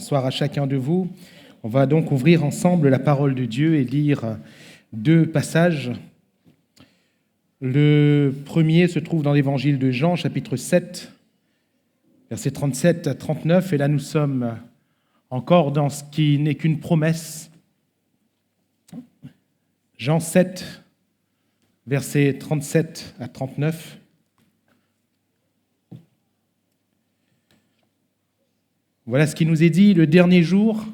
Bonsoir à chacun de vous. On va donc ouvrir ensemble la parole de Dieu et lire deux passages. Le premier se trouve dans l'évangile de Jean, chapitre 7, versets 37 à 39. Et là, nous sommes encore dans ce qui n'est qu'une promesse. Jean 7, versets 37 à 39. Voilà ce qui nous est dit. Le dernier jour,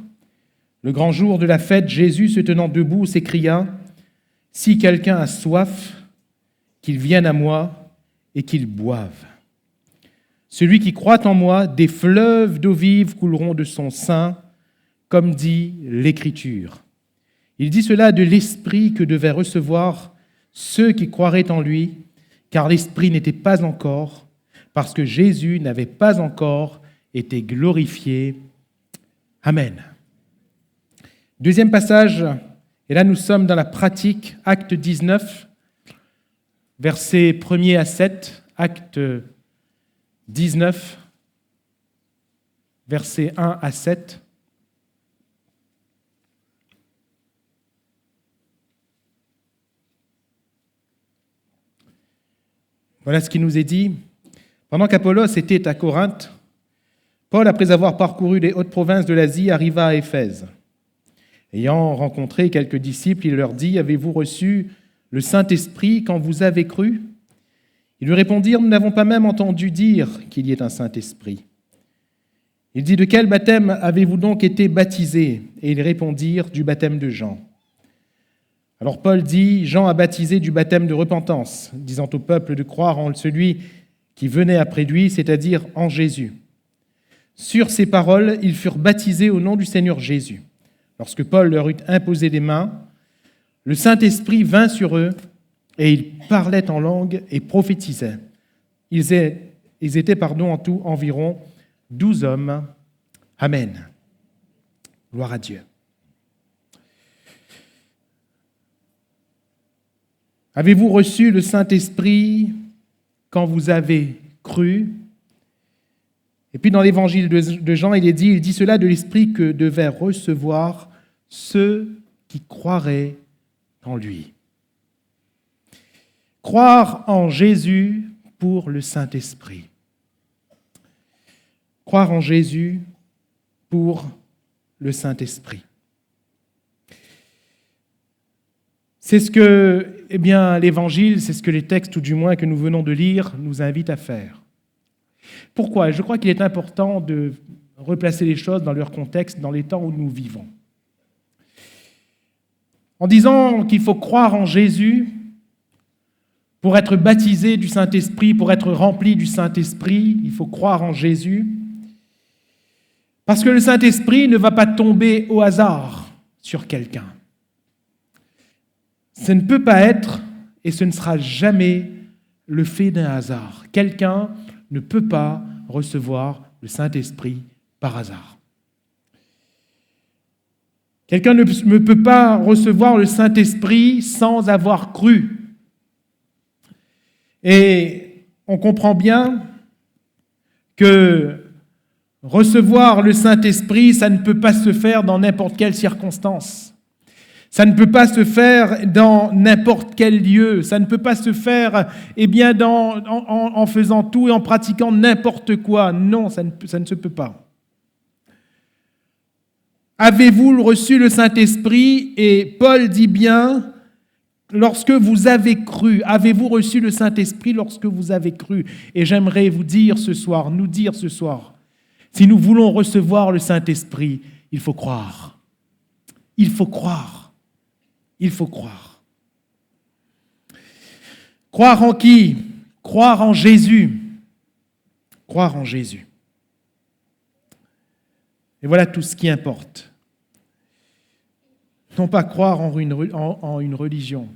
le grand jour de la fête, Jésus, se tenant debout, s'écria : « Si quelqu'un a soif, qu'il vienne à moi et qu'il boive. Celui qui croit en moi, des fleuves d'eau vive couleront de son sein, comme dit l'Écriture. » Il dit cela de l'Esprit que devaient recevoir ceux qui croiraient en lui, car l'Esprit n'était pas encore, parce que Jésus n'avait pas encore été glorifié. Amen. Deuxième passage, et là nous sommes dans la pratique, acte 19, versets 1er à 7, acte 19, versets 1 à 7. Voilà ce qui nous est dit. Pendant qu'Apollos était à Corinthe, Paul, après avoir parcouru les hautes provinces de l'Asie, arriva à Éphèse. Ayant rencontré quelques disciples, il leur dit : « Avez-vous reçu le Saint-Esprit quand vous avez cru ?» Ils lui répondirent : « Nous n'avons pas même entendu dire qu'il y ait un Saint-Esprit. » Il dit : « De quel baptême avez-vous donc été baptisés ?» Et ils répondirent : « Du baptême de Jean. » Alors Paul dit : « Jean a baptisé du baptême de repentance, disant au peuple de croire en celui qui venait après lui, c'est-à-dire en Jésus. » Sur ces paroles, ils furent baptisés au nom du Seigneur Jésus. Lorsque Paul leur eut imposé les mains, le Saint-Esprit vint sur eux et ils parlaient en langue et prophétisaient. Ils étaient en tout environ 12 hommes. Amen. Gloire à Dieu. Avez-vous reçu le Saint-Esprit quand vous avez cru ? Et puis dans l'évangile de Jean, il dit cela de l'Esprit que devaient recevoir ceux qui croiraient en lui. Croire en Jésus pour le Saint-Esprit. Croire en Jésus pour le Saint-Esprit. C'est ce que l'Évangile, c'est ce que les textes, tout du moins, que nous venons de lire, nous invitent à faire. Pourquoi ? Je crois qu'il est important de replacer les choses dans leur contexte, dans les temps où nous vivons. En disant qu'il faut croire en Jésus pour être baptisé du Saint-Esprit, pour être rempli du Saint-Esprit, il faut croire en Jésus. Parce que le Saint-Esprit ne va pas tomber au hasard sur quelqu'un. Ce ne peut pas être et ce ne sera jamais le fait d'un hasard. Quelqu'un ne peut pas recevoir le Saint-Esprit par hasard. Quelqu'un ne peut pas recevoir le Saint-Esprit sans avoir cru. Et on comprend bien que recevoir le Saint-Esprit, ça ne peut pas se faire dans n'importe quelle circonstance. Ça ne peut pas se faire dans n'importe quel lieu. Ça ne peut pas se faire en faisant tout et en pratiquant n'importe quoi. Non, ça ne se peut pas. Avez-vous reçu le Saint-Esprit ? Et Paul dit bien, lorsque vous avez cru. Avez-vous reçu le Saint-Esprit lorsque vous avez cru ? Et j'aimerais nous dire ce soir, si nous voulons recevoir le Saint-Esprit, il faut croire. Il faut croire. Il faut croire. Croire en qui ? Croire en Jésus. Croire en Jésus. Et voilà tout ce qui importe. Non pas croire en une religion,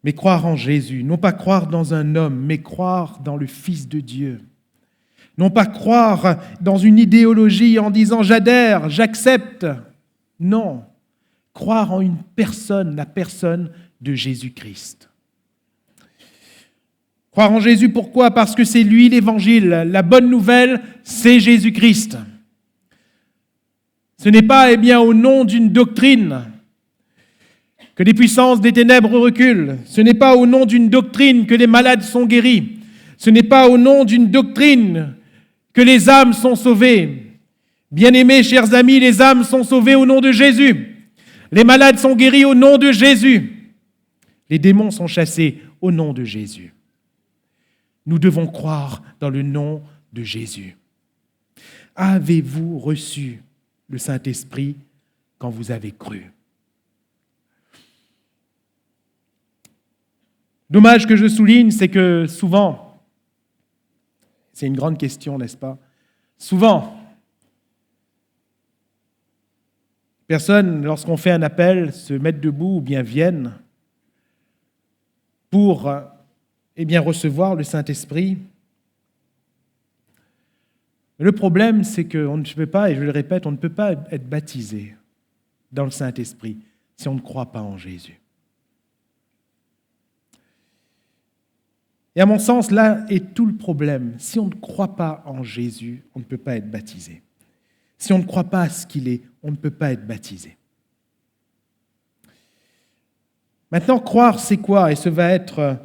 mais croire en Jésus. Non pas croire dans un homme, mais croire dans le Fils de Dieu. Non pas croire dans une idéologie en disant « j'adhère, j'accepte ». Non. Croire en une personne, la personne de Jésus-Christ. Croire en Jésus, pourquoi ? Parce que c'est lui l'Évangile. La bonne nouvelle, c'est Jésus-Christ. Ce n'est pas, au nom d'une doctrine que les puissances des ténèbres reculent. Ce n'est pas au nom d'une doctrine que les malades sont guéris. Ce n'est pas au nom d'une doctrine que les âmes sont sauvées. Bien-aimés, chers amis, les âmes sont sauvées au nom de Jésus. Les malades sont guéris au nom de Jésus. Les démons sont chassés au nom de Jésus. Nous devons croire dans le nom de Jésus. Avez-vous reçu le Saint-Esprit quand vous avez cru? Dommage que je souligne, c'est que souvent, c'est une grande question, n'est-ce pas? Souvent, personnes, lorsqu'on fait un appel, se mettent debout ou bien viennent pour recevoir le Saint-Esprit. Le problème, c'est qu'on ne peut pas, et je le répète, on ne peut pas être baptisé dans le Saint-Esprit si on ne croit pas en Jésus. Et à mon sens, là est tout le problème. Si on ne croit pas en Jésus, on ne peut pas être baptisé. Si on ne croit pas à ce qu'il est, on ne peut pas être baptisé. Maintenant, croire, c'est quoi? Et ce va être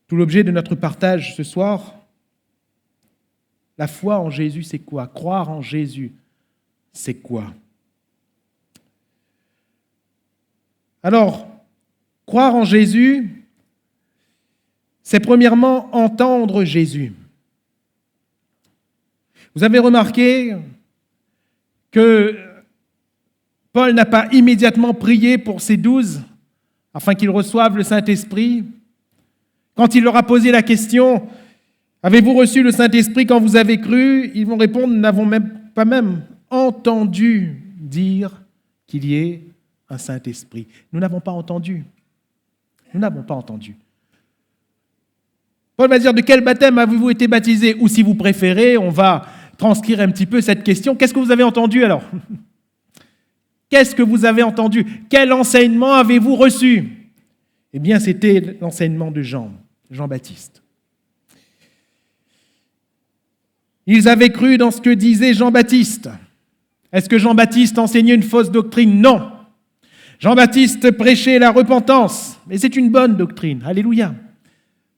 tout l'objet de notre partage ce soir. La foi en Jésus, c'est quoi? Croire en Jésus, c'est quoi? Alors, croire en Jésus, c'est premièrement entendre Jésus. Vous avez remarqué que Paul n'a pas immédiatement prié pour ses 12 afin qu'ils reçoivent le Saint-Esprit. Quand il leur a posé la question « Avez-vous reçu le Saint-Esprit quand vous avez cru ?» Ils vont répondre « Nous n'avons pas même entendu dire qu'il y ait un Saint-Esprit. » Nous n'avons pas entendu. Nous n'avons pas entendu. Paul va dire « De quel baptême avez-vous été baptisés ?» Ou si vous préférez, on va transcrire un petit peu cette question. Qu'est-ce que vous avez entendu alors? Qu'est-ce que vous avez entendu? Quel enseignement avez-vous reçu? Eh bien, c'était l'enseignement de Jean-Baptiste. Ils avaient cru dans ce que disait Jean-Baptiste. Est-ce que Jean-Baptiste enseignait une fausse doctrine? Non. Jean-Baptiste prêchait la repentance, mais c'est une bonne doctrine. Alléluia.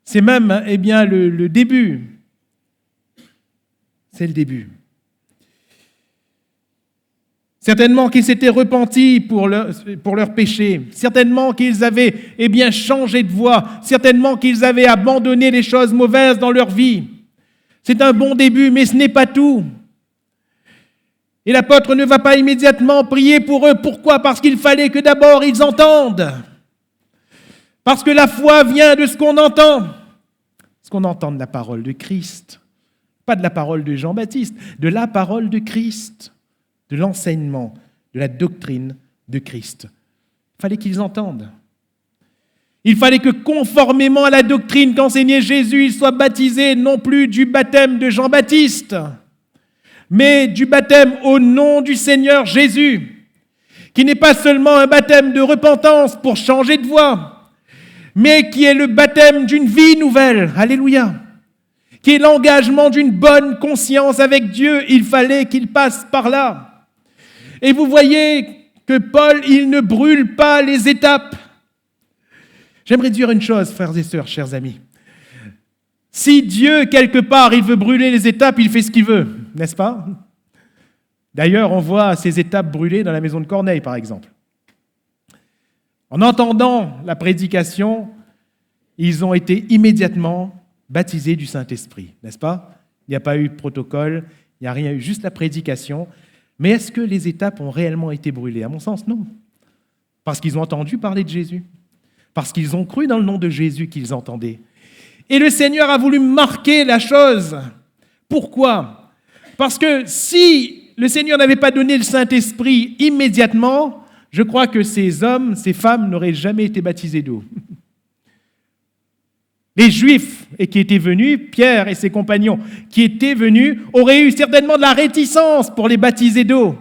C'est même, le début. C'est le début. Certainement qu'ils s'étaient repentis pour leurs péchés. Certainement qu'ils avaient changé de voie. Certainement qu'ils avaient abandonné les choses mauvaises dans leur vie. C'est un bon début, mais ce n'est pas tout. Et l'apôtre ne va pas immédiatement prier pour eux. Pourquoi? Parce qu'il fallait que d'abord ils entendent. Parce que la foi vient de ce qu'on entend. Ce qu'on entend de la parole de Christ. Pas de la parole de Jean-Baptiste, de la parole de Christ. De l'enseignement, de la doctrine de Christ. Il fallait qu'ils entendent. Il fallait que conformément à la doctrine qu'enseignait Jésus, ils soient baptisés non plus du baptême de Jean-Baptiste, mais du baptême au nom du Seigneur Jésus, qui n'est pas seulement un baptême de repentance pour changer de voie, mais qui est le baptême d'une vie nouvelle. Alléluia. Qui est l'engagement d'une bonne conscience avec Dieu. Il fallait qu'il passe par là. Et vous voyez que Paul, il ne brûle pas les étapes. J'aimerais dire une chose, frères et sœurs, chers amis. Si Dieu, quelque part, il veut brûler les étapes, il fait ce qu'il veut, n'est-ce pas? D'ailleurs, on voit ces étapes brûlées dans la maison de Corneille, par exemple. En entendant la prédication, ils ont été immédiatement baptisés du Saint-Esprit, n'est-ce pas? Il n'y a pas eu de protocole, il n'y a rien eu, juste la prédication. Mais est-ce que les étapes ont réellement été brûlées? À mon sens, non. Parce qu'ils ont entendu parler de Jésus. Parce qu'ils ont cru dans le nom de Jésus qu'ils entendaient. Et le Seigneur a voulu marquer la chose. Pourquoi? Parce que si le Seigneur n'avait pas donné le Saint-Esprit immédiatement, je crois que ces hommes, ces femmes n'auraient jamais été baptisés d'eau. Les Juifs qui étaient venus, Pierre et ses compagnons qui étaient venus, auraient eu certainement de la réticence pour les baptiser d'eau.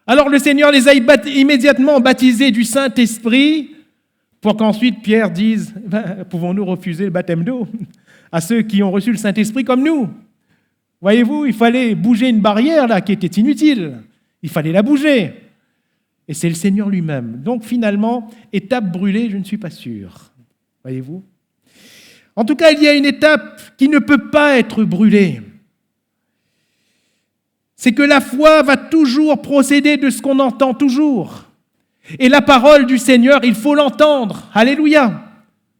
Alors le Seigneur les a immédiatement baptisés du Saint-Esprit pour qu'ensuite Pierre dise « Pouvons-nous refuser le baptême d'eau à ceux qui ont reçu le Saint-Esprit comme nous ?» Vous Voyez-vous, il fallait bouger une barrière là qui était inutile. Il fallait la bouger. Et c'est le Seigneur lui-même. Donc finalement, étape brûlée, je ne suis pas sûr. Voyez-vous ? En tout cas, il y a une étape qui ne peut pas être brûlée. C'est que la foi va toujours procéder de ce qu'on entend toujours. Et la parole du Seigneur, il faut l'entendre. Alléluia.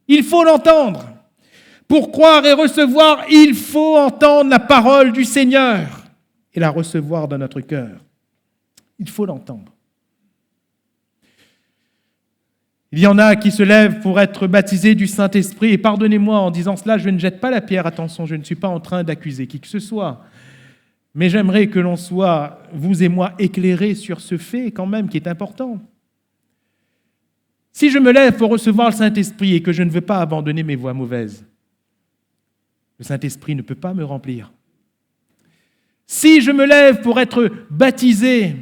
Il faut l'entendre. Pour croire et recevoir, il faut entendre la parole du Seigneur et la recevoir dans notre cœur. Il faut l'entendre. Il y en a qui se lèvent pour être baptisés du Saint-Esprit. Et pardonnez-moi en disant cela, je ne jette pas la pierre, attention, je ne suis pas en train d'accuser qui que ce soit. Mais j'aimerais que l'on soit, vous et moi, éclairés sur ce fait quand même qui est important. Si je me lève pour recevoir le Saint-Esprit et que je ne veux pas abandonner mes voies mauvaises, le Saint-Esprit ne peut pas me remplir. Si je me lève pour être baptisé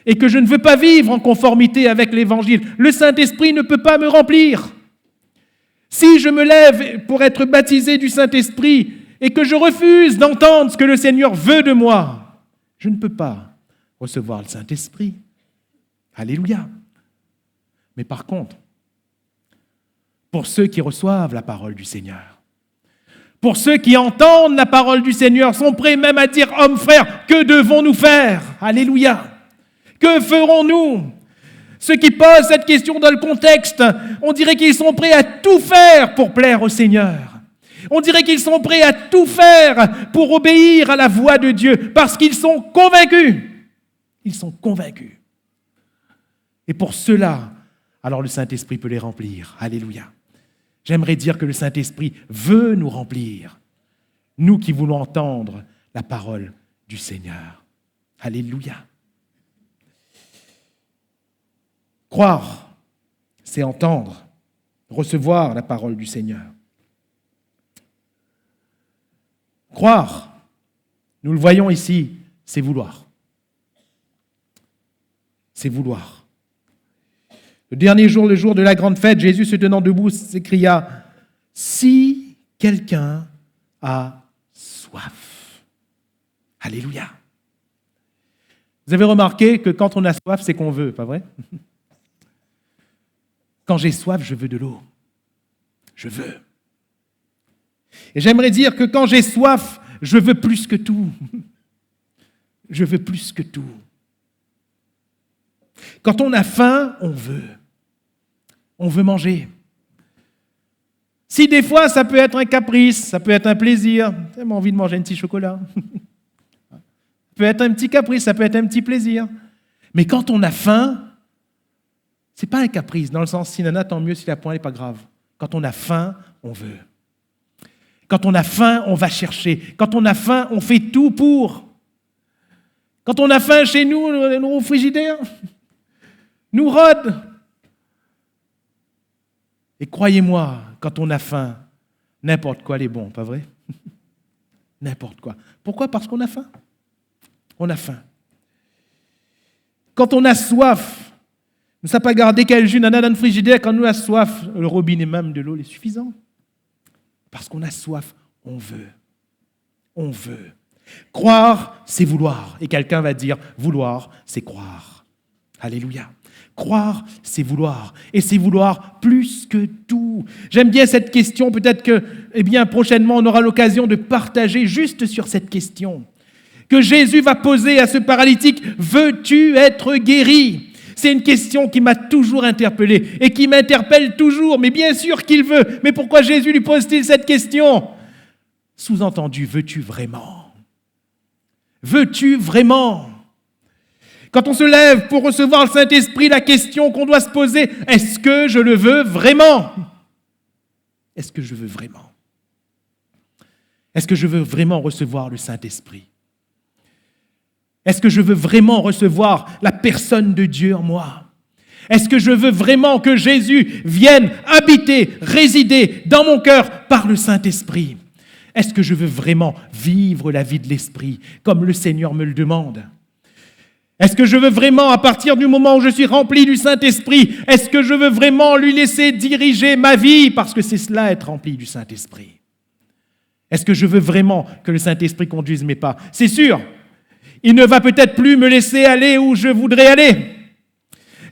et que je ne veux pas vivre en conformité avec l'Évangile, le Saint-Esprit ne peut pas me remplir. Si je me lève pour être baptisé du Saint-Esprit et que je refuse d'entendre ce que le Seigneur veut de moi, je ne peux pas recevoir le Saint-Esprit. Alléluia. Mais par contre, pour ceux qui reçoivent la parole du Seigneur, pour ceux qui entendent la parole du Seigneur, sont prêts même à dire, hommes, frères, que devons-nous faire ? Alléluia. Que ferons-nous ? Ceux qui posent cette question dans le contexte, on dirait qu'ils sont prêts à tout faire pour plaire au Seigneur. On dirait qu'ils sont prêts à tout faire pour obéir à la voix de Dieu, parce qu'ils sont convaincus. Ils sont convaincus. Et pour cela, alors le Saint-Esprit peut les remplir. Alléluia. J'aimerais dire que le Saint-Esprit veut nous remplir, nous qui voulons entendre la parole du Seigneur. Alléluia. Croire, c'est entendre, recevoir la parole du Seigneur. Croire, nous le voyons ici, c'est vouloir. C'est vouloir. Le dernier jour, le jour de la grande fête, Jésus se tenant debout s'écria « Si quelqu'un a soif ». Alléluia. Vous avez remarqué que quand on a soif, c'est qu'on veut, pas vrai ? Quand j'ai soif, je veux de l'eau. Je veux. Et j'aimerais dire que quand j'ai soif, je veux plus que tout. Je veux plus que tout. Quand on a faim, on veut. On veut manger. Si des fois, ça peut être un caprice, ça peut être un plaisir, j'ai envie de manger un petit chocolat. Ça peut être un petit caprice, ça peut être un petit plaisir. Mais quand on a faim, c'est pas un caprice, dans le sens, si nana, tant mieux, si la pointe n'est pas grave. Quand on a faim, on veut. Quand on a faim, on va chercher. Quand on a faim, on fait tout pour. Quand on a faim chez nous, nos frigidaires nous rôdent. Et croyez-moi, quand on a faim, n'importe quoi est bon, pas vrai ? N'importe quoi. Pourquoi ? Parce qu'on a faim. On a faim. Quand on a soif, ne savons pas garder quel jus nana dans le frigidaire. Quand on a soif, le robinet même de l'eau est suffisant. Parce qu'on a soif, on veut. On veut. Croire, c'est vouloir. Et quelqu'un va dire, vouloir, c'est croire. Alléluia. Croire, c'est vouloir. Et c'est vouloir plus que tout. J'aime bien cette question. Peut-être que, prochainement, on aura l'occasion de partager juste sur cette question. Que Jésus va poser à ce paralytique, veux-tu être guéri ? C'est une question qui m'a toujours interpellé et qui m'interpelle toujours. Mais bien sûr qu'il veut. Mais pourquoi Jésus lui pose-t-il cette question ? Sous-entendu, veux-tu vraiment ? Veux-tu vraiment ? Quand on se lève pour recevoir le Saint-Esprit, la question qu'on doit se poser, est-ce que je le veux vraiment ? Est-ce que je veux vraiment ? Est-ce que je veux vraiment recevoir le Saint-Esprit ? Est-ce que je veux vraiment recevoir la personne de Dieu en moi ? Est-ce que je veux vraiment que Jésus vienne habiter, résider dans mon cœur par le Saint-Esprit ? Est-ce que je veux vraiment vivre la vie de l'Esprit comme le Seigneur me le demande ? Est-ce que je veux vraiment, à partir du moment où je suis rempli du Saint-Esprit, est-ce que je veux vraiment lui laisser diriger ma vie ? Parce que c'est cela, être rempli du Saint-Esprit. Est-ce que je veux vraiment que le Saint-Esprit conduise mes pas? C'est sûr, il ne va peut-être plus me laisser aller où je voudrais aller.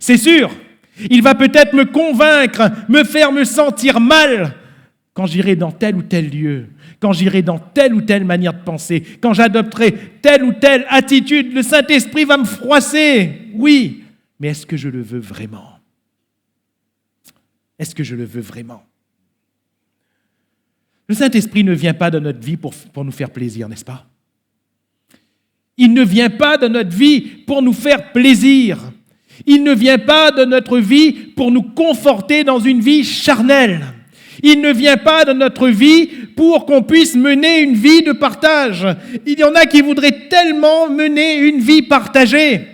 C'est sûr, il va peut-être me convaincre, me faire me sentir mal quand j'irai dans tel ou tel lieu, quand j'irai dans telle ou telle manière de penser, quand j'adopterai telle ou telle attitude. Le Saint-Esprit va me froisser, oui, mais est-ce que je le veux vraiment? Est-ce que je le veux vraiment? Le Saint-Esprit ne vient pas dans notre vie pour nous faire plaisir, n'est-ce pas? Il ne vient pas dans notre vie pour nous faire plaisir. Il ne vient pas dans notre vie pour nous conforter dans une vie charnelle. Il ne vient pas dans notre vie pour qu'on puisse mener une vie de partage. Il y en a qui voudraient tellement mener une vie partagée.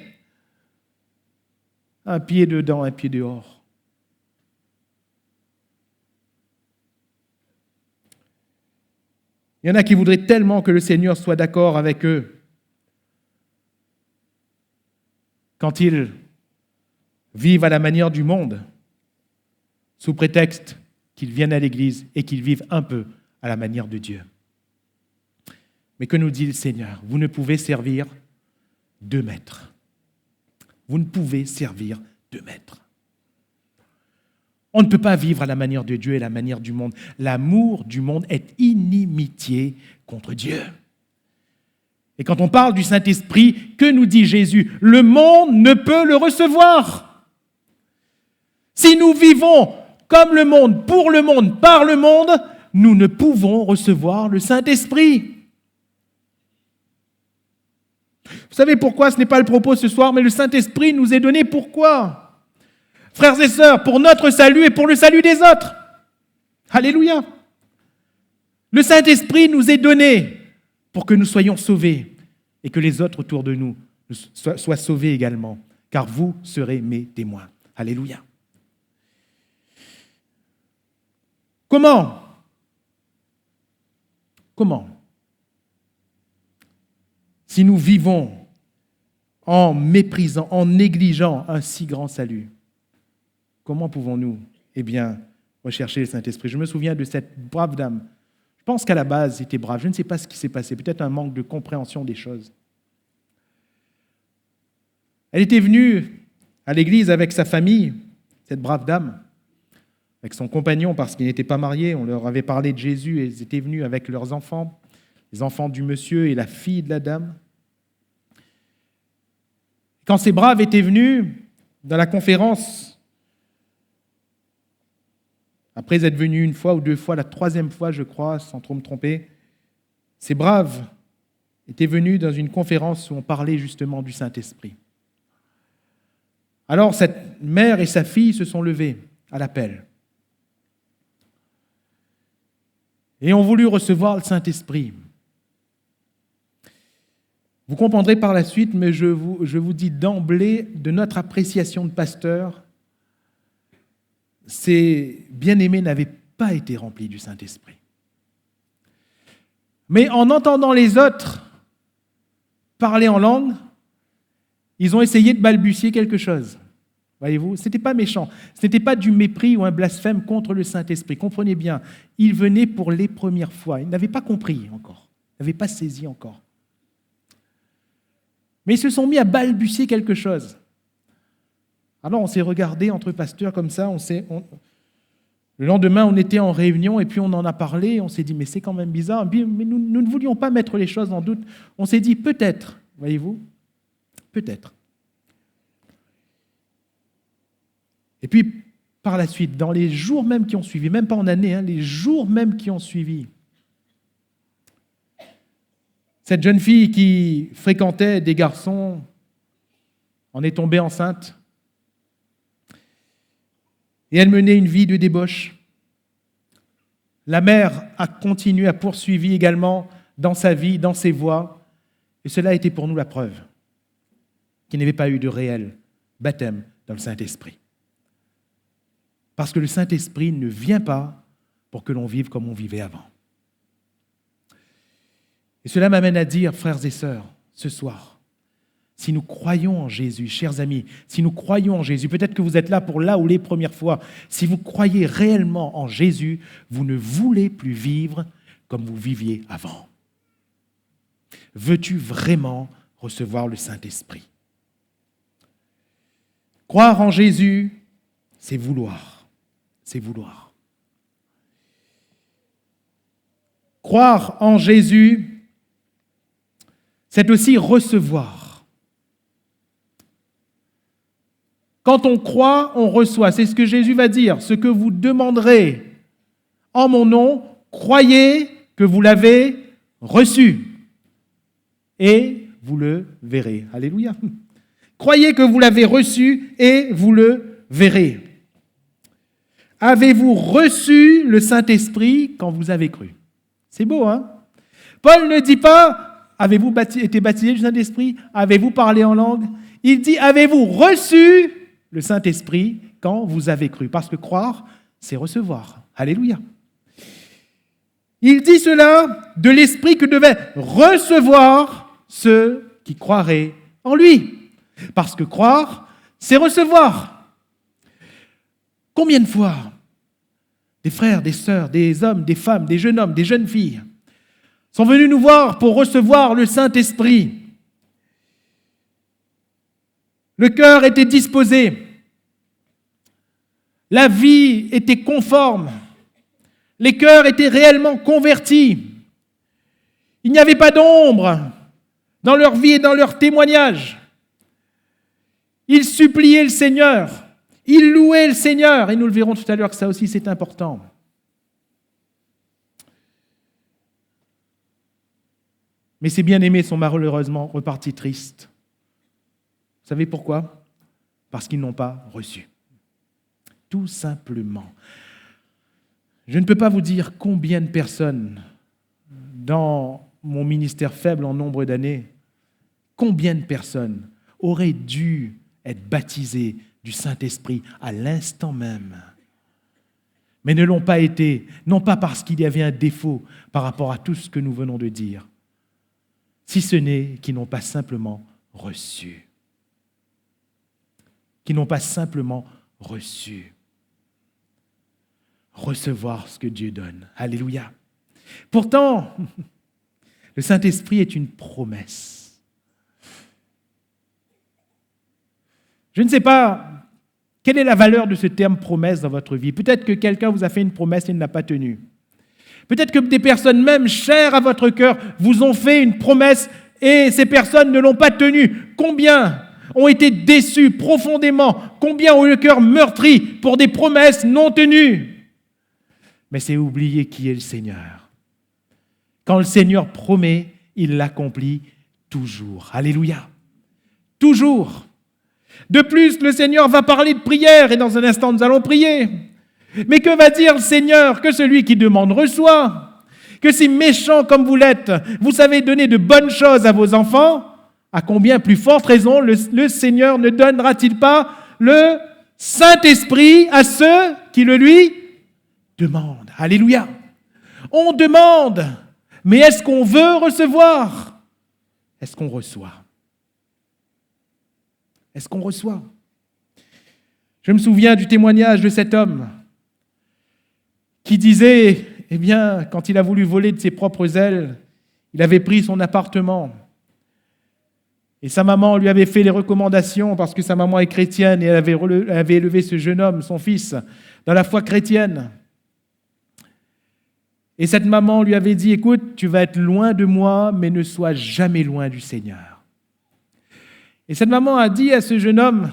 Un pied dedans, un pied dehors. Il y en a qui voudraient tellement que le Seigneur soit d'accord avec eux quand ils vivent à la manière du monde, sous prétexte qu'ils viennent à l'église et qu'ils vivent un peu à la manière de Dieu. Mais que nous dit le Seigneur? Vous ne pouvez servir deux maîtres. Vous ne pouvez servir deux maîtres. On ne peut pas vivre à la manière de Dieu et à la manière du monde. L'amour du monde est inimitié contre Dieu. Et quand on parle du Saint-Esprit, que nous dit Jésus? Le monde ne peut le recevoir. Si nous vivons comme le monde, pour le monde, par le monde, nous ne pouvons recevoir le Saint-Esprit. Vous savez pourquoi? Ce n'est pas le propos ce soir, mais le Saint-Esprit nous est donné pourquoi? Frères et sœurs, pour notre salut et pour le salut des autres. Alléluia. Le Saint-Esprit nous est donné pour que nous soyons sauvés et que les autres autour de nous soient sauvés également, car vous serez mes témoins. Alléluia. Comment? Si nous vivons en méprisant, en négligeant un si grand salut, comment pouvons-nous, rechercher le Saint-Esprit? Je me souviens de cette brave dame. Je pense qu'à la base, elle était brave. Je ne sais pas ce qui s'est passé. Peut-être un manque de compréhension des choses. Elle était venue à l'église avec sa famille, cette brave dame, avec son compagnon parce qu'ils n'étaient pas mariés. On leur avait parlé de Jésus et ils étaient venus avec leurs enfants, les enfants du monsieur et la fille de la dame. Quand ces braves étaient venus dans la conférence, après être venus une fois ou deux fois, la troisième fois, je crois, sans trop me tromper, ces braves étaient venus dans une conférence où on parlait justement du Saint-Esprit. Alors, cette mère et sa fille se sont levées à l'appel et ont voulu recevoir le Saint-Esprit. Vous comprendrez par la suite, mais je vous dis d'emblée, de notre appréciation de pasteur, ces bien-aimés n'avaient pas été remplis du Saint-Esprit. Mais en entendant les autres parler en langue, ils ont essayé de balbutier quelque chose. Voyez-vous, ce n'était pas méchant, ce n'était pas du mépris ou un blasphème contre le Saint-Esprit. Comprenez bien, ils venaient pour les premières fois. Ils n'avaient pas compris encore, ils n'avaient pas saisi encore. Mais ils se sont mis à balbutier quelque chose. Alors on s'est regardé entre pasteurs comme ça, le lendemain on était en réunion et puis on en a parlé, on s'est dit mais c'est quand même bizarre, mais nous ne voulions pas mettre les choses en doute. On s'est dit peut-être, voyez-vous, peut-être. Et puis par la suite, dans les jours même qui ont suivi, même pas en année, les jours même qui ont suivi, cette jeune fille qui fréquentait des garçons en est tombée enceinte et elle menait une vie de débauche. La mère a continué, a poursuivi également dans sa vie, dans ses voies, et cela a été pour nous la preuve qu'il n'y avait pas eu de réel baptême dans le Saint-Esprit. Parce que le Saint-Esprit ne vient pas pour que l'on vive comme on vivait avant. Et cela m'amène à dire, frères et sœurs, ce soir, si nous croyons en Jésus, chers amis, si nous croyons en Jésus, peut-être que vous êtes là pour là ou les premières fois, si vous croyez réellement en Jésus, vous ne voulez plus vivre comme vous viviez avant. Veux-tu vraiment recevoir le Saint-Esprit? Croire en Jésus, c'est vouloir. C'est vouloir. Croire en Jésus, c'est aussi recevoir. Quand on croit, on reçoit. C'est ce que Jésus va dire. Ce que vous demanderez en mon nom, croyez que vous l'avez reçu. Et vous le verrez. Alléluia. Croyez que vous l'avez reçu et vous le verrez. Avez-vous reçu le Saint-Esprit quand vous avez cru? C'est beau, hein? Paul ne dit pas, avez-vous été baptisé du Saint-Esprit? Avez-vous parlé en langue? Il dit, avez-vous reçu le Saint-Esprit quand vous avez cru? Parce que croire, c'est recevoir. Alléluia. Il dit cela de l'Esprit que devaient recevoir ceux qui croiraient en lui. Parce que croire, c'est recevoir. Combien de fois des frères, des sœurs, des hommes, des femmes, des jeunes hommes, des jeunes filles sont venus nous voir pour recevoir le Saint-Esprit? Le cœur était disposé. La vie était conforme. Les cœurs étaient réellement convertis. Il n'y avait pas d'ombre dans leur vie et dans leur témoignage. Ils suppliaient le Seigneur. Ils louaient le Seigneur. Et nous le verrons tout à l'heure que ça aussi c'est important. Mais ces bien-aimés sont malheureusement repartis tristes. Vous savez pourquoi? Parce qu'ils n'ont pas reçu. Tout simplement. Je ne peux pas vous dire combien de personnes dans mon ministère faible en nombre d'années, combien de personnes auraient dû être baptisées du Saint-Esprit à l'instant même, mais ne l'ont pas été, non pas parce qu'il y avait un défaut par rapport à tout ce que nous venons de dire, si ce n'est qu'ils n'ont pas simplement reçu. Qui n'ont pas simplement reçu. Recevoir ce que Dieu donne. Alléluia. Pourtant, le Saint-Esprit est une promesse. Je ne sais pas quelle est la valeur de ce terme promesse dans votre vie. Peut-être que quelqu'un vous a fait une promesse et ne l'a pas tenue. Peut-être que des personnes même chères à votre cœur vous ont fait une promesse et ces personnes ne l'ont pas tenue. Combien ont été déçus profondément? Combien ont eu le cœur meurtri pour des promesses non tenues? Mais c'est oublier qui est le Seigneur. Quand le Seigneur promet, il l'accomplit toujours. Alléluia. Toujours. De plus, le Seigneur va parler de prière et dans un instant, nous allons prier. Mais que va dire le Seigneur? Que celui qui demande reçoit. Que si méchant comme vous l'êtes, vous savez donner de bonnes choses à vos enfants, à combien plus forte raison le Seigneur ne donnera-t-il pas le Saint-Esprit à ceux qui le lui demandent? Alléluia. On demande, mais est-ce qu'on veut recevoir? Est-ce qu'on reçoit? Est-ce qu'on reçoit? Je me souviens du témoignage de cet homme qui disait, eh bien, quand il a voulu voler de ses propres ailes, il avait pris son appartement. Et sa maman lui avait fait les recommandations parce que sa maman est chrétienne et elle avait élevé ce jeune homme, son fils, dans la foi chrétienne. Et cette maman lui avait dit, écoute, tu vas être loin de moi, mais ne sois jamais loin du Seigneur. Et cette maman a dit à ce jeune homme,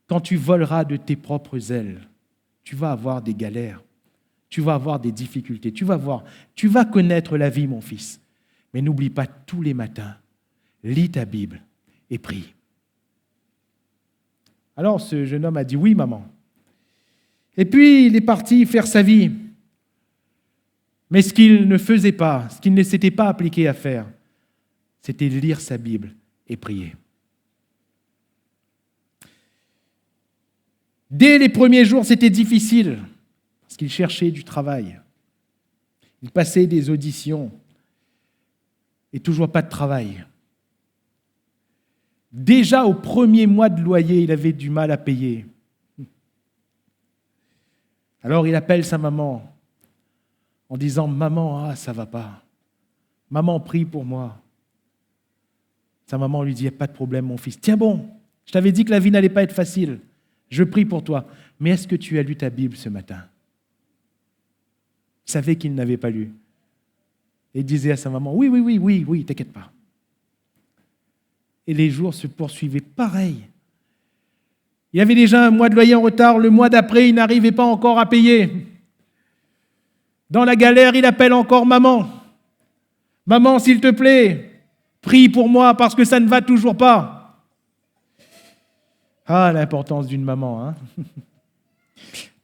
quand tu voleras de tes propres ailes, tu vas avoir des galères, tu vas avoir des difficultés, tu vas connaître la vie, mon fils. Mais n'oublie pas tous les matins, lis ta Bible et prie. Alors ce jeune homme a dit, oui, maman. Et puis il est parti faire sa vie. Mais ce qu'il ne faisait pas, ce qu'il ne s'était pas appliqué à faire, c'était de lire sa Bible et prier. Dès les premiers jours, c'était difficile, parce qu'il cherchait du travail. Il passait des auditions, et toujours pas de travail. Déjà au premier mois de loyer, il avait du mal à payer. Alors il appelle sa maman en disant « Maman, ça va pas. Maman, prie pour moi. » Sa maman lui dit « Il n'y a pas de problème, mon fils. Tiens bon, je t'avais dit que la vie n'allait pas être facile. Je prie pour toi. Mais est-ce que tu as lu ta Bible ce matin ?» Il savait qu'il n'avait pas lu. Et il disait à sa maman « Oui, t'inquiète pas. » Et les jours se poursuivaient pareil. Il y avait déjà un mois de loyer en retard. Le mois d'après, il n'arrivait pas encore à payer. Dans la galère, il appelle encore maman. « Maman, s'il te plaît, prie pour moi parce que ça ne va toujours pas. » Ah, l'importance d'une maman, hein.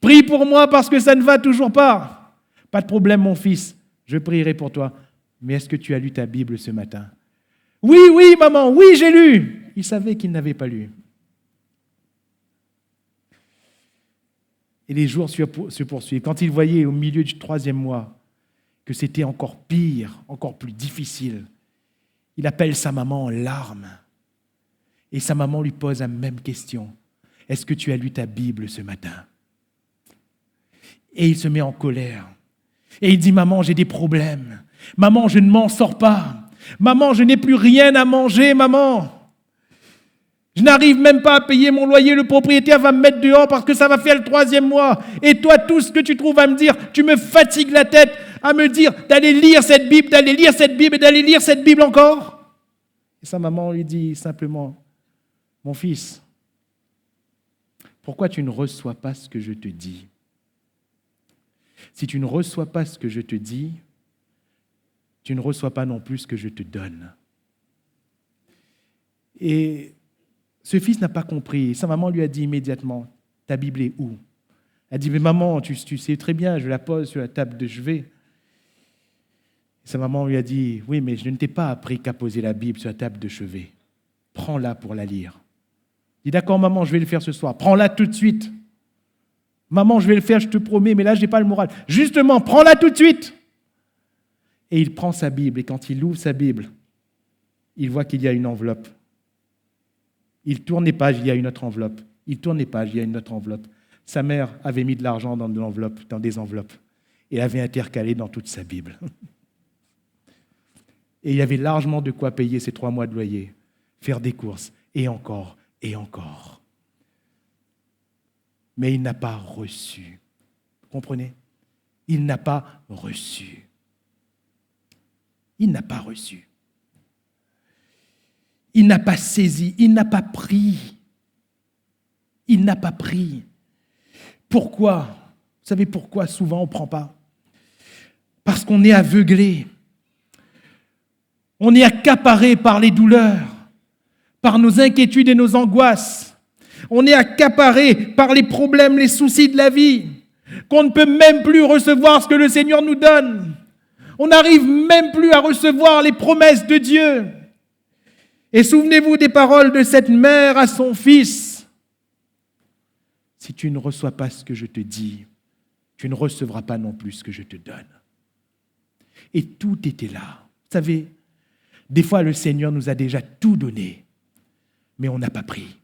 Prie pour moi parce que ça ne va toujours pas. Pas de problème, mon fils, je prierai pour toi. Mais est-ce que tu as lu ta Bible ce matin? Oui, maman, oui, j'ai lu. Il savait qu'il n'avait pas lu. Et les jours se poursuivent. Quand il voyait au milieu du 3e mois que c'était encore pire, encore plus difficile, il appelle sa maman en larmes. Et sa maman lui pose la même question. Est-ce que tu as lu ta Bible ce matin? Et il se met en colère. Et il dit, maman, j'ai des problèmes. Maman, je ne m'en sors pas. Maman, je n'ai plus rien à manger, maman. Je n'arrive même pas à payer mon loyer. Le propriétaire va me mettre dehors parce que ça va faire le 3e mois. Et toi, tout ce que tu trouves à me dire, tu me fatigues la tête à me dire d'aller lire cette Bible, d'aller lire cette Bible et d'aller lire cette Bible encore. Et sa maman lui dit simplement, mon fils, pourquoi tu ne reçois pas ce que je te dis? Si tu ne reçois pas ce que je te dis, tu ne reçois pas non plus ce que je te donne. Et ce fils n'a pas compris. Sa maman lui a dit immédiatement, ta Bible est où? Elle a dit, mais maman, tu sais très bien, je la pose sur la table de chevet. Et sa maman lui a dit, oui, mais je ne t'ai pas appris qu'à poser la Bible sur la table de chevet. Prends-la pour la lire. Il dit, d'accord, maman, je vais le faire ce soir. Prends-la tout de suite. Maman, je vais le faire, je te promets, mais là, je n'ai pas le moral. Justement, prends-la tout de suite. Et il prend sa Bible, et quand il ouvre sa Bible, il voit qu'il y a une enveloppe. Il tourne les pages, il y a une autre enveloppe. Il tourne les pages, il y a une autre enveloppe. Sa mère avait mis de l'argent dans des enveloppes, et avait intercalé dans toute sa Bible. Et il y avait largement de quoi payer ses 3 mois de loyer, faire des courses, et encore, et encore. Mais il n'a pas reçu. Vous comprenez? Il n'a pas reçu. Il n'a pas reçu. Il n'a pas saisi, il n'a pas pris. Il n'a pas pris. Pourquoi? Vous savez pourquoi souvent on ne prend pas? Parce qu'on est aveuglé. On est accaparé par les douleurs, par nos inquiétudes et nos angoisses. On est accaparé par les problèmes, les soucis de la vie, qu'on ne peut même plus recevoir ce que le Seigneur nous donne. On n'arrive même plus à recevoir les promesses de Dieu. Et souvenez-vous des paroles de cette mère à son fils. Si tu ne reçois pas ce que je te dis, tu ne recevras pas non plus ce que je te donne. Et tout était là. Vous savez, des fois le Seigneur nous a déjà tout donné, mais on n'a pas pris.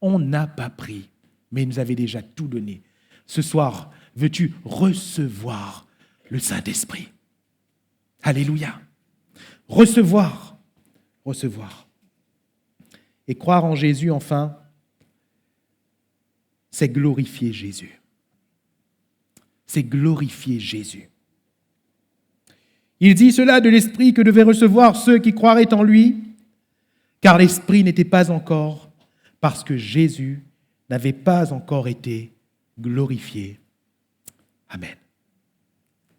On n'a pas pris, mais il nous avait déjà tout donné. Ce soir, veux-tu recevoir le Saint-Esprit? Alléluia. Recevoir. Et croire en Jésus, enfin, c'est glorifier Jésus. C'est glorifier Jésus. Il dit cela de l'Esprit que devaient recevoir ceux qui croiraient en lui, car l'Esprit n'était pas encore, parce que Jésus n'avait pas encore été glorifié. Amen.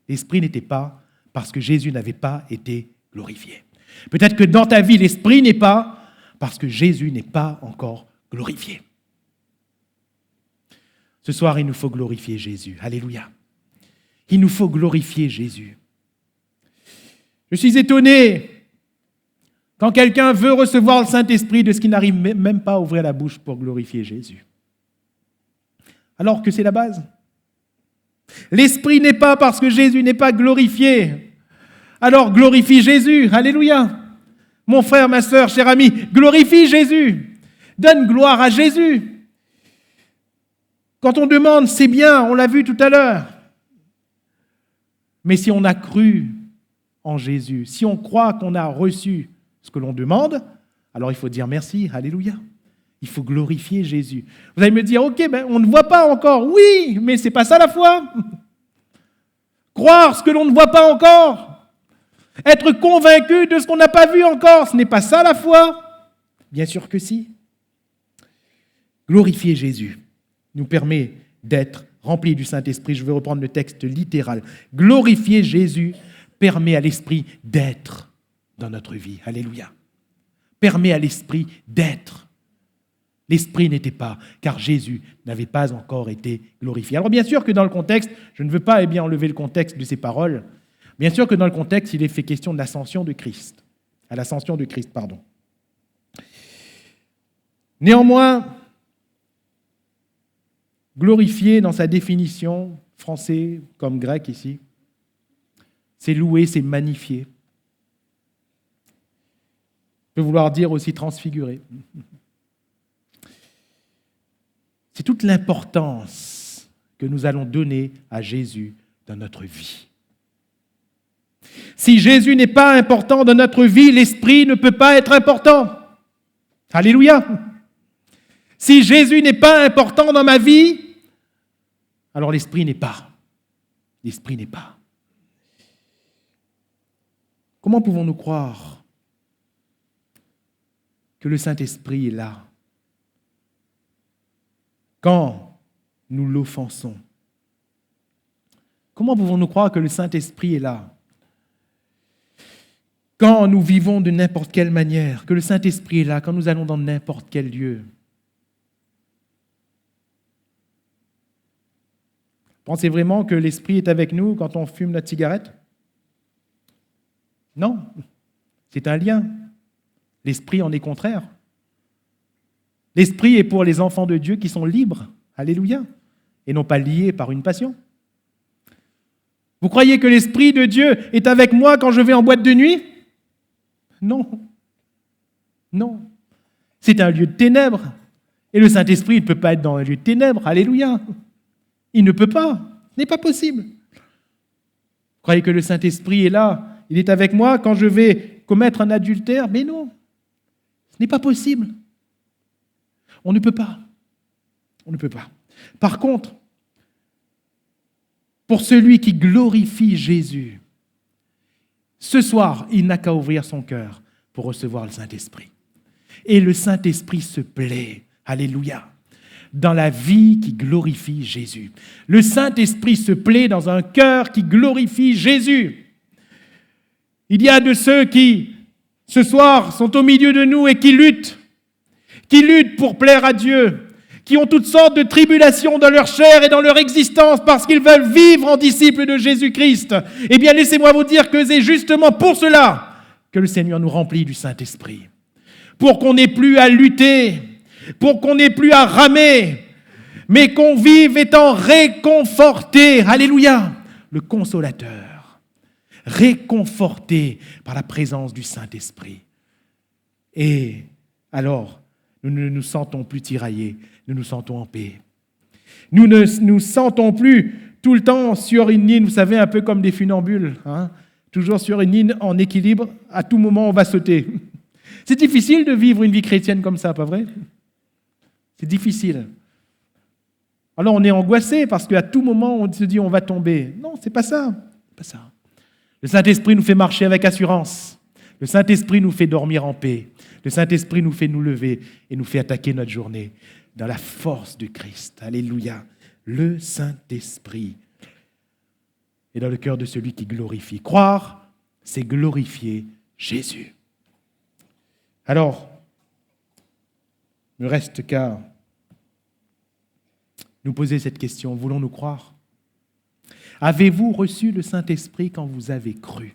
L'Esprit n'était pas, parce que Jésus n'avait pas été glorifié. Peut-être que dans ta vie, l'Esprit n'est pas, parce que Jésus n'est pas encore glorifié. Ce soir, il nous faut glorifier Jésus. Alléluia. Il nous faut glorifier Jésus. Je suis étonné quand quelqu'un veut recevoir le Saint-Esprit de ce qu'il n'arrive même pas à ouvrir la bouche pour glorifier Jésus. Alors que c'est la base. L'Esprit n'est pas parce que Jésus n'est pas glorifié. Alors glorifie Jésus. Alléluia. Mon frère, ma sœur, cher ami, glorifie Jésus. Donne gloire à Jésus. Quand on demande, c'est bien, on l'a vu tout à l'heure. Mais si on a cru en Jésus, si on croit qu'on a reçu ce que l'on demande, alors il faut dire merci, alléluia. Il faut glorifier Jésus. Vous allez me dire, ok, on ne voit pas encore. Oui, mais ce n'est pas ça la foi. Croire ce que l'on ne voit pas encore. Être convaincu de ce qu'on n'a pas vu encore, ce n'est pas ça la foi. Bien sûr que si. Glorifier Jésus nous permet d'être remplis du Saint-Esprit. Je vais reprendre le texte littéral. Glorifier Jésus permet à l'Esprit d'être dans notre vie. Alléluia. Permet à l'Esprit d'être. L'Esprit n'était pas, car Jésus n'avait pas encore été glorifié. Alors bien sûr que dans le contexte, je ne veux pas enlever le contexte de ces paroles, bien sûr que dans le contexte, il est fait question de l'ascension de Christ. À l'ascension de Christ, pardon. Néanmoins, glorifier dans sa définition, français comme grec ici, c'est louer, c'est magnifier. peut vouloir dire aussi transfigurer. C'est toute l'importance que nous allons donner à Jésus dans notre vie. Si Jésus n'est pas important dans notre vie, l'Esprit ne peut pas être important. Alléluia. Si Jésus n'est pas important dans ma vie, alors l'Esprit n'est pas. L'Esprit n'est pas. Comment pouvons-nous croire que le Saint-Esprit est là quand nous l'offensons? Comment pouvons-nous croire que le Saint-Esprit est là quand nous vivons de n'importe quelle manière, que le Saint-Esprit est là quand nous allons dans n'importe quel lieu? Pensez vraiment que l'Esprit est avec nous quand on fume notre cigarette? Non, c'est un lien. L'Esprit en est contraire. L'Esprit est pour les enfants de Dieu qui sont libres, alléluia, et non pas liés par une passion. Vous croyez que l'Esprit de Dieu est avec moi quand je vais en boîte de nuit? Non. Non. C'est un lieu de ténèbres. Et le Saint-Esprit ne peut pas être dans un lieu de ténèbres, alléluia. Il ne peut pas. Ce n'est pas possible. Vous croyez que le Saint-Esprit est là? Il est avec moi quand je vais commettre un adultère? Mais non. Ce n'est pas possible. On ne peut pas. On ne peut pas. Par contre, pour celui qui glorifie Jésus, ce soir, il n'a qu'à ouvrir son cœur pour recevoir le Saint-Esprit. Et le Saint-Esprit se plaît, alléluia, dans la vie qui glorifie Jésus. Le Saint-Esprit se plaît dans un cœur qui glorifie Jésus. Il y a de ceux qui, ce soir, sont au milieu de nous et qui luttent pour plaire à Dieu, qui ont toutes sortes de tribulations dans leur chair et dans leur existence parce qu'ils veulent vivre en disciples de Jésus-Christ. Eh bien, laissez-moi vous dire que c'est justement pour cela que le Seigneur nous remplit du Saint-Esprit. Pour qu'on n'ait plus à lutter, pour qu'on n'ait plus à ramer, mais qu'on vive étant réconforté. Alléluia, le consolateur, réconforté par la présence du Saint-Esprit. Et alors, nous ne nous sentons plus tiraillés, nous nous sentons en paix. Nous ne nous sentons plus tout le temps sur une ligne, vous savez, un peu comme des funambules, toujours sur une ligne en équilibre, à tout moment on va sauter. C'est difficile de vivre une vie chrétienne comme ça, pas vrai? C'est difficile. Alors on est angoissé parce qu'à tout moment on se dit on va tomber. Non, c'est pas ça. C'est pas ça. Le Saint-Esprit nous fait marcher avec assurance. Le Saint-Esprit nous fait dormir en paix. Le Saint-Esprit nous fait nous lever et nous fait attaquer notre journée dans la force de Christ. Alléluia. Le Saint-Esprit est dans le cœur de celui qui glorifie. Croire, c'est glorifier Jésus. Alors, il ne reste qu'à nous poser cette question. Voulons-nous croire? Avez-vous reçu le Saint-Esprit quand vous avez cru?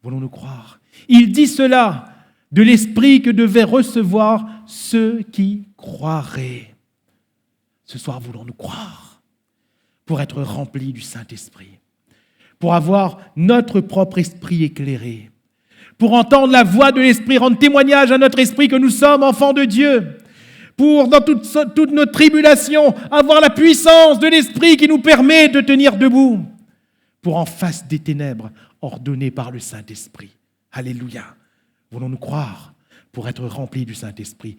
Voulons-nous croire? Il dit cela de l'Esprit que devaient recevoir ceux qui croiraient. Ce soir, voulons-nous croire pour être remplis du Saint-Esprit, pour avoir notre propre esprit éclairé, pour entendre la voix de l'Esprit, rendre témoignage à notre esprit que nous sommes enfants de Dieu, pour, dans toutes nos tribulations, avoir la puissance de l'Esprit qui nous permet de tenir debout, pour en face des ténèbres ordonnées par le Saint-Esprit. Alléluia. Voulons-nous croire pour être remplis du Saint-Esprit.